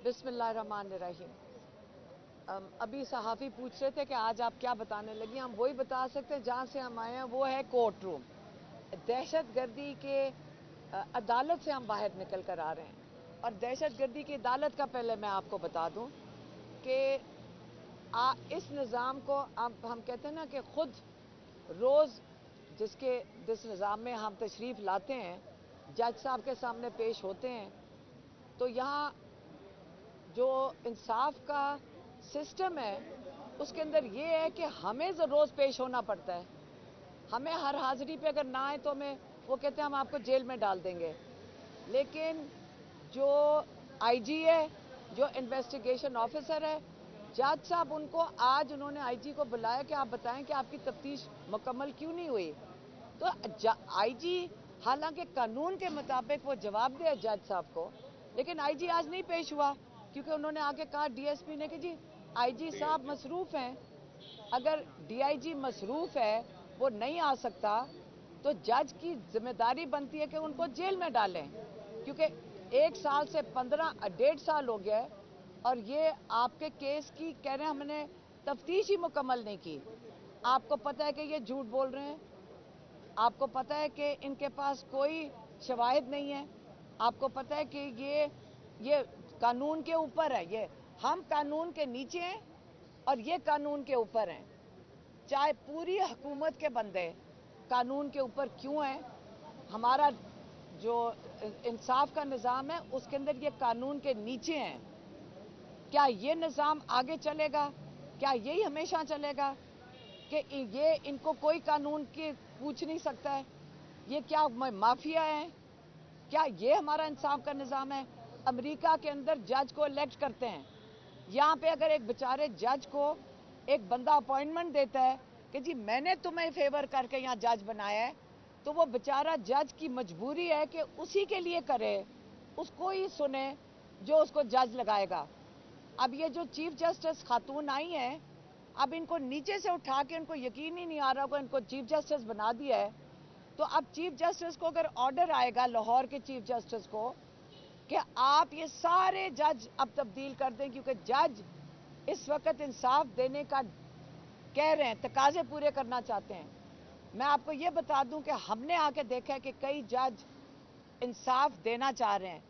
बिस्मिल्लाहिर्रहमानिर्रहीम। अभी सहाफ़ी पूछ रहे थे कि आज आप क्या बताने लगी। हम वही बता सकते हैं जहाँ से हम आए हैं, वो है कोर्ट रूम। दहशत गर्दी के अदालत से हम बाहर निकल कर आ रहे हैं। और दहशत गर्दी की अदालत का पहले मैं आपको बता दूं कि इस निज़ाम को हम कहते हैं ना कि ख़ुद रोज़ जिस निज़ाम में हम तशरीफ़ लाते हैं, जज साहब के सामने पेश होते हैं, तो यहाँ जो इंसाफ का सिस्टम है उसके अंदर ये है कि हमें रोज़ पेश होना पड़ता है। हमें हर हाज़िरी पे अगर ना आए तो हमें वो कहते हैं हम आपको जेल में डाल देंगे। लेकिन जो आईजी है, जो इन्वेस्टिगेशन ऑफिसर है, जज साहब उनको आज उन्होंने आईजी को बुलाया कि आप बताएं कि आपकी तफ्तीश मुकम्मल क्यों नहीं हुई। तो आईजी हालांकि कानून के मुताबिक वो जवाब दे जज साहब को, लेकिन आईजी आज नहीं पेश हुआ क्योंकि उन्होंने आके कहा डीएसपी ने कि जी आईजी साहब मसरूफ़ हैं। अगर डीआईजी मसरूफ़ है, वो नहीं आ सकता, तो जज की जिम्मेदारी बनती है कि उनको जेल में डालें, क्योंकि 1 साल से 1.5 साल हो गया है और ये आपके केस की कह रहे हैं हमने तफ्तीश ही मुकम्मल नहीं की। आपको पता है कि ये झूठ बोल रहे हैं, आपको पता है कि इनके पास कोई शवाहिद नहीं है, आपको पता है कि ये कानून के ऊपर है। ये हम कानून के नीचे हैं और ये कानून के ऊपर हैं। चाहे पूरी हुकूमत के बंदे कानून के ऊपर क्यों हैं, हमारा जो इंसाफ का निज़ाम है उसके अंदर ये कानून के नीचे हैं। क्या ये निज़ाम आगे चलेगा? क्या यही हमेशा चलेगा कि ये इनको कोई कानून की पूछ नहीं सकता है? ये क्या माफिया है? क्या ये हमारा इंसाफ का निज़ाम है? अमेरिका के अंदर जज को इलेक्ट करते हैं। यहाँ पे अगर एक बेचारे जज को एक बंदा अपॉइंटमेंट देता है कि जी मैंने तुम्हें फेवर करके यहाँ जज बनाया है, तो वो बेचारा जज की मजबूरी है कि उसी के लिए करे, उसको ही सुने जो उसको जज लगाएगा। अब ये जो चीफ जस्टिस खातून आई हैं, अब इनको नीचे से उठा के इनको यकीन ही नहीं आ रहा होगा इनको चीफ जस्टिस बना दिया है। तो अब चीफ जस्टिस को अगर ऑर्डर आएगा लाहौर के चीफ जस्टिस को कि आप ये सारे जज अब तब्दील कर दें, क्योंकि जज इस वक्त इंसाफ देने का कह रहे हैं, तकाजे पूरे करना चाहते हैं। मैं आपको ये बता दूं कि हमने आके देखा है कि कई जज इंसाफ देना चाह रहे हैं।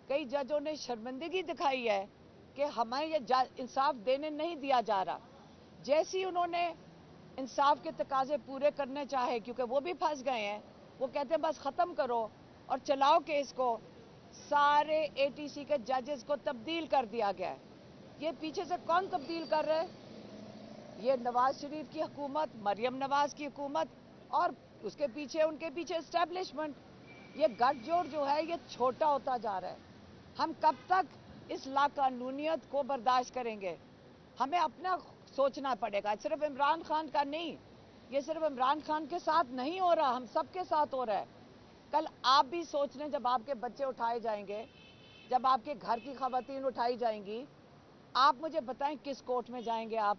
कई जजों ने शर्मिंदगी दिखाई है कि हमें ये इंसाफ देने नहीं दिया जा रहा। जैसे ही उन्होंने इंसाफ के तकाजे पूरे करने चाहे, क्योंकि वो भी फंस गए हैं, वो कहते हैं बस ख़त्म करो और चलाओ केस को, सारे एटीसी के जजेस को तब्दील कर दिया गया है। ये पीछे से कौन तब्दील कर रहे हैं? ये नवाज शरीफ की हुकूमत, मरियम नवाज की हुकूमत और उसके पीछे उनके पीछे एस्टेब्लिशमेंट। ये गठजोड़ जो है ये छोटा होता जा रहा है। हम कब तक इस लाकानूनियत को बर्दाश्त करेंगे? हमें अपना सोचना पड़ेगा, सिर्फ इमरान खान का नहीं। ये सिर्फ इमरान खान के साथ नहीं हो रहा, हम सब के साथ हो रहा है। कल आप भी सोच लें, जब आपके बच्चे उठाए जाएंगे, जब आपके घर की खवातीन उठाई जाएंगी, आप मुझे बताएं किस कोर्ट में जाएंगे आप?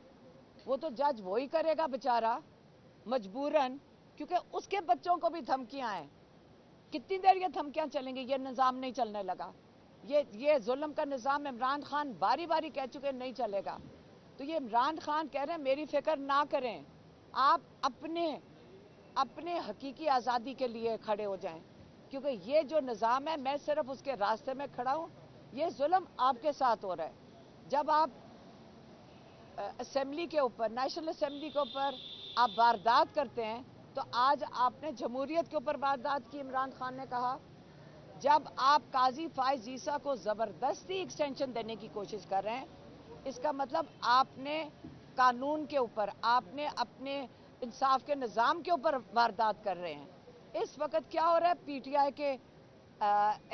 वो तो जज वही करेगा बेचारा, मजबूरन, क्योंकि उसके बच्चों को भी धमकियां हैं। कितनी देर ये धमकियां चलेंगी? ये निज़ाम नहीं चलने लगा। ये जुल्म का निज़ाम इमरान खान बारी बारी कह चुके नहीं चलेगा। तो ये इमरान खान कह रहे हैं मेरी फिक्र ना करें, आप अपने हकीकी आज़ादी के लिए खड़े हो जाएं, क्योंकि ये जो निज़ाम है मैं सिर्फ उसके रास्ते में खड़ा हूँ। ये जुल्म आपके साथ हो रहा है। जब आप असेंबली के ऊपर, नेशनल असेंबली के ऊपर आप वारदात करते हैं, तो आज आपने जमहूरियत के ऊपर वारदात की। इमरान खान ने कहा जब आप काजी फाइज ईसा को ज़बरदस्ती एक्सटेंशन देने की कोशिश कर रहे हैं, इसका मतलब आपने कानून के ऊपर, आपने अपने इंसाफ के निज़ाम के ऊपर वारदात कर रहे हैं। इस वक्त क्या हो रहा है? पीटीआई के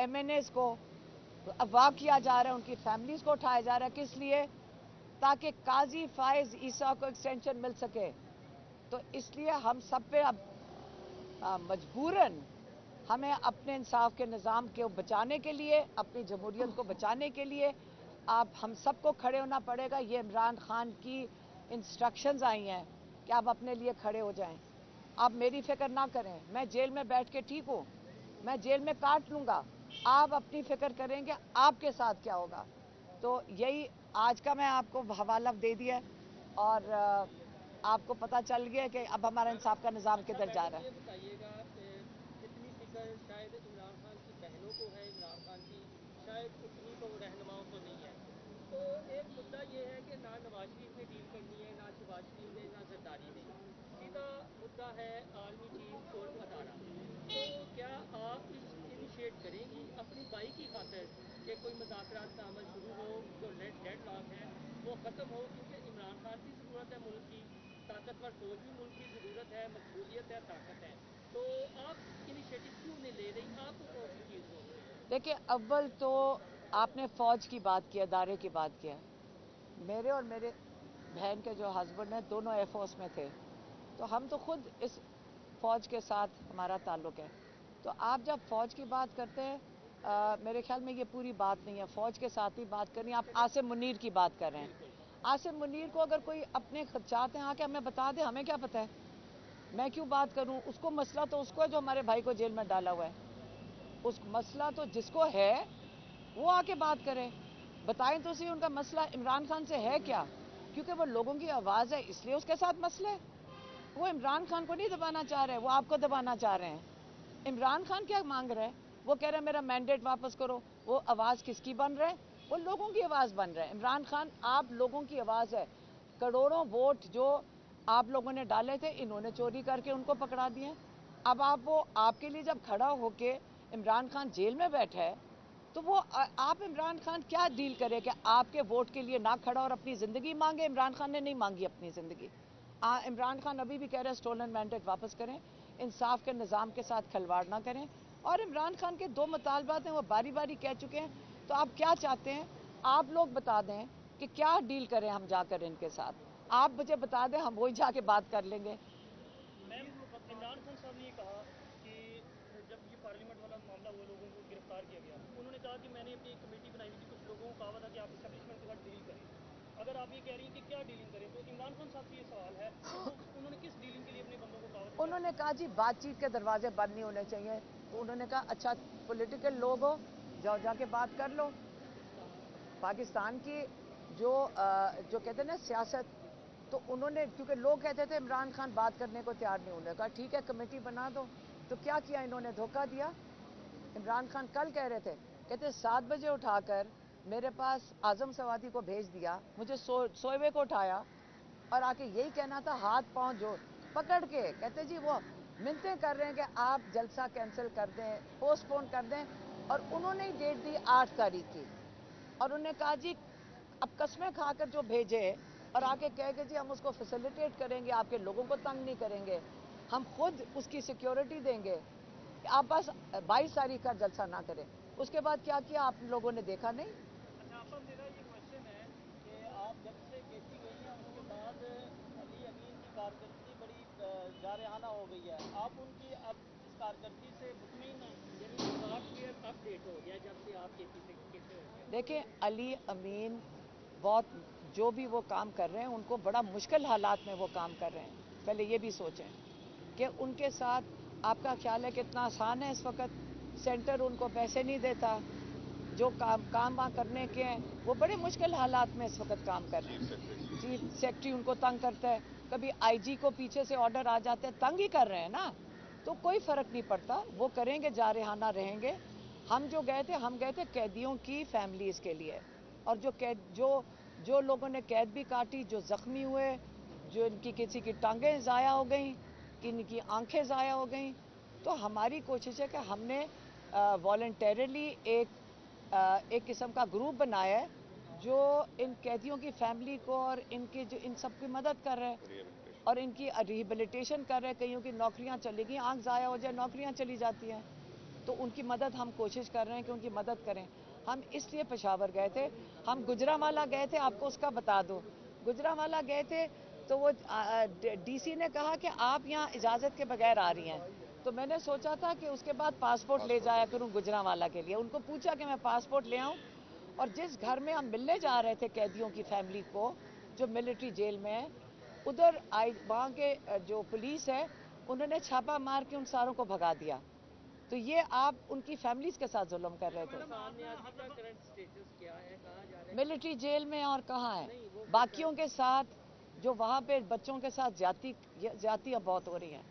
एमएनएस को अगवा किया जा रहा है, उनकी फैमिलीज़ को उठाया जा रहा है। किस लिए? ताकि काजी फाइज ईसा को एक्सटेंशन मिल सके। तो इसलिए हम सब पे अब मजबूरन हमें अपने इंसाफ के निज़ाम को बचाने के लिए, अपनी जमहूरियत को बचाने के लिए आप हम सबको खड़े होना पड़ेगा। ये इमरान खान की इंस्ट्रक्शंस आई हैं कि आप अपने लिए खड़े हो जाएं। आप मेरी फिक्र ना करें, मैं जेल में बैठ के ठीक हूँ, मैं जेल में काट लूँगा। आप अपनी फिक्र करेंगे आपके साथ क्या होगा। तो यही आज का मैं आपको हवाला दे दिया है और आपको पता चल गया कि अब हमारा इंसाफ का निज़ाम किधर जा रहा है। ये बताइएगा कितनी फिक्र शायद इमरान खान की बहनों को है, इमरान खान की शायद उतनी तो रहनुमाओं को नहीं है। तो एक मुद्दा ये है कि ना नवाज शरीफ ने डील करनी है, ना शहबाज शरीफ ने, ना जरदारी ने। सीधा मुद्दा है आर्मी चीफ और अदारा। तो क्या आप इनिशिएट करेंगी अपनी बाई की खातिर कि कोई मुज़ाकरात का अमल शुरू हो, जो डेड लॉक है वो ख़त्म हो, क्योंकि इमरान खान की ज़रूरत है मुल्क की, ताकतवर फौज भी मुल्क की ज़रूरत है, मकबूलियत है, ताकत है। तो आप इनिशिएटिव क्यों नहीं ले रही? आपको कौन सी चीज़ रोक रही है? देखिए, अव्वल तो आपने फ़ौज की बात की, अदारे की बात किया। मेरे और मेरे बहन के जो हस्बैंड हैं दोनों एयरफोर्स में थे, तो हम तो खुद इस फ़ौज के साथ हमारा ताल्लुक़ है। तो आप जब फ़ौज की बात करते हैं, मेरे ख्याल में ये पूरी बात नहीं है, फ़ौज के साथ ही बात करनी। आप आसिम मुनीर की बात कर रहे हैं। आसिम मुनीर को अगर कोई अपने खदशात हैं आके हमें बता दे, हमें क्या पता है, मैं क्यों बात करूं? उसको मसला तो उसको है जो हमारे भाई को जेल में डाला हुआ है। उस मसला तो जिसको है वो आके बात करे, बताएं तो सही उनका मसला इमरान खान से है क्या, क्योंकि वो लोगों की आवाज़ है इसलिए उसके साथ मसला है। वो इमरान खान को नहीं दबाना चाह रहे, वो आपको दबाना चाह रहे हैं। इमरान खान क्या मांग रहे हैं? वो कह रहे हैं मेरा मैंडेट वापस करो। वो आवाज़ किसकी बन रहा है? वो लोगों की आवाज़ बन रहा है। इमरान खान आप लोगों की आवाज़ है। करोड़ों वोट जो आप लोगों ने डाले थे, इन्होंने चोरी करके उनको पकड़ा दिए। अब आप वो आपके लिए जब खड़ा होके इमरान खान जेल में बैठा है, तो वो आप इमरान खान क्या डील करे कि आपके वोट के लिए ना खड़ा और अपनी ज़िंदगी मांगे? इमरान खान ने नहीं मांगी अपनी ज़िंदगी। इमरान खान अभी भी कह रहे हैं स्टोलन मैंडेट वापस करें, इंसाफ के निज़ाम के साथ खिलवाड़ ना करें। और इमरान खान के 2 मुतालबात हैं, वो बारी बारी कह चुके हैं। तो आप क्या चाहते हैं? आप लोग बता दें कि क्या डील करें हम जाकर इनके साथ। आप मुझे बता दें, हम वही जाके बात कर लेंगे। मैम, इमरान खान साहब ने ये कहा कि जब ये पार्लियामेंट वाला मामला हुआ, लोगों को गिरफ्तार किया गया, उन्होंने कहा कि मैंने अपनी एक कमेटी बनाई हुई थी, कुछ लोगों को कहा था कि आप इस्टेब्लिशमेंट के साथ डील करें। अगर आप ये कह रही हैं कि क्या डीलिंग करें, तो इमरान खान साहब से ये सवाल है कि उन्होंने किस डीलिंग के लिए अपने बंदों को कहा? उन्होंने कहा जी बातचीत के दरवाजे बंद नहीं होने चाहिए। तो उन्होंने कहा अच्छा पॉलिटिकल लोग हो, जाओ जाके बात कर लो। पाकिस्तान की जो कहते हैं ना सियासत, तो उन्होंने, क्योंकि लोग कहते थे इमरान खान बात करने को तैयार नहीं, उन्होंने कहा ठीक है कमेटी बना दो। तो क्या किया इन्होंने? धोखा दिया। इमरान खान कल कह रहे थे, कहते 7 बजे उठाकर मेरे पास आजम सवादी को भेज दिया, मुझे सोए हुए को उठाया और आके यही कहना था हाथ पांव जोड़ पकड़ के, कहते जी वो मिन्नतें कर रहे हैं कि आप जलसा कैंसिल कर दें, पोस्टपोन कर दें। और उन्होंने ही डेट दी 8 तारीख की। और उन्होंने कहा जी अब कस्में खाकर जो भेजे और आके कह के जी हम उसको फैसिलिटेट करेंगे, आपके लोगों को तंग नहीं करेंगे, हम खुद उसकी सिक्योरिटी देंगे, आप बस 22 तारीख का जलसा ना करें। उसके बाद क्या किया आप लोगों ने देखा नहीं? अच्छा, आपा मेरा ये क्वेश्चन है कि आप जब से खेती गई हैं उसके बाद अली अमीन की कारकर्दगी बड़ी जारहाना हो गई है। आप उनकी अब इस कारकर्दगी से मुतमईन हैं? यानी सॉफ्टवेयर अपडेट हो गया जब से आप खेती से हो गया? देखिए अली अमीन बहुत, जो भी वो काम कर रहे हैं उनको बड़ा मुश्किल हालात में वो काम कर रहे हैं। पहले ये भी सोचें कि उनके साथ आपका ख्याल है कितना आसान है इस वक्त? सेंटर उनको पैसे नहीं देता, जो काम वहाँ करने के हैं वो बड़े मुश्किल हालात में इस वक्त काम कर रहे हैं। चीफ सेक्रेटरी उनको तंग करता है, कभी आईजी को पीछे से ऑर्डर आ जाते हैं, तंग ही कर रहे हैं ना। तो कोई फ़र्क नहीं पड़ता, वो करेंगे, जारहाना रहेंगे। हम जो गए थे, हम गए थे कैदियों की फैमिलीज़ के लिए। और जो लोगों ने कैद भी काटी, जो ज़ख्मी हुए, जो इनकी किसी की टांगें ज़ाया हो गई, किसी की आंखें ज़ाया हो गई, तो हमारी कोशिश है कि हमने वॉलंटरली एक किस्म का ग्रुप बनाया है जो इन कैदियों की फैमिली को और इनकी जो इन सब की मदद कर रहे हैं और इनकी रिहेबिलिटेशन कर रहे हैं। कईयों की नौकरियां चली गई, आंख ज़ाया हो जाए नौकरियां चली जाती हैं, तो उनकी मदद हम कोशिश कर रहे हैं कि उनकी मदद करें। हम इसलिए पेशावर गए थे, हम गुजरांवाला गए थे, आपको उसका बता दो। गुजरांवाला गए थे तो वो डीसी ने कहा कि आप यहाँ इजाज़त के बगैर आ रही हैं। तो मैंने सोचा था कि उसके बाद पासपोर्ट ले जाया करूँ गुजरांवाला के लिए। उनको पूछा कि मैं पासपोर्ट ले आऊँ, और जिस घर में हम मिलने जा रहे थे कैदियों की फैमिली को जो मिलिट्री जेल में है, उधर वहाँ के जो पुलिस है उन्होंने छापा मार के उन सारों को भगा दिया। تو یہ آپ ان کی فیملیز کے ساتھ ظلم کر رہے تھے. سانیازی کا کرنٹ سٹیٹس کیا ہے؟ کہا جا رہا ہے ملٹری جیل میں اور کہاں ہے. نہیں، وہ باقیوں کے ساتھ جو وہاں پہ بچوں کے ساتھ زیادتیاں بہت ہو رہی ہیں.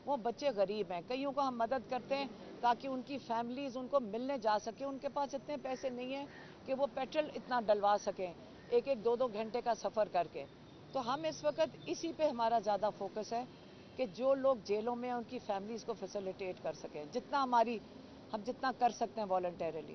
وہ بچے غریب ہیں, کئیوں کو ہم مدد کرتے ہیں تاکہ ان کی فیملیز ان کو ملنے جا سکیں. ان کے پاس اتنے پیسے نہیں ہیں کہ وہ پیٹرول اتنا ڈلوا سکیں ایک ایک 2-2 گھنٹے کا سفر کر کے. تو ہم اس وقت اسی پہ ہمارا زیادہ فوکس ہے کہ جو لوگ جیلوں میں ہیں ان کی فیملیز کو فیسیلیٹیٹ کر سکیں, ہم جتنا کر سکتے ہیں والنٹیرلی.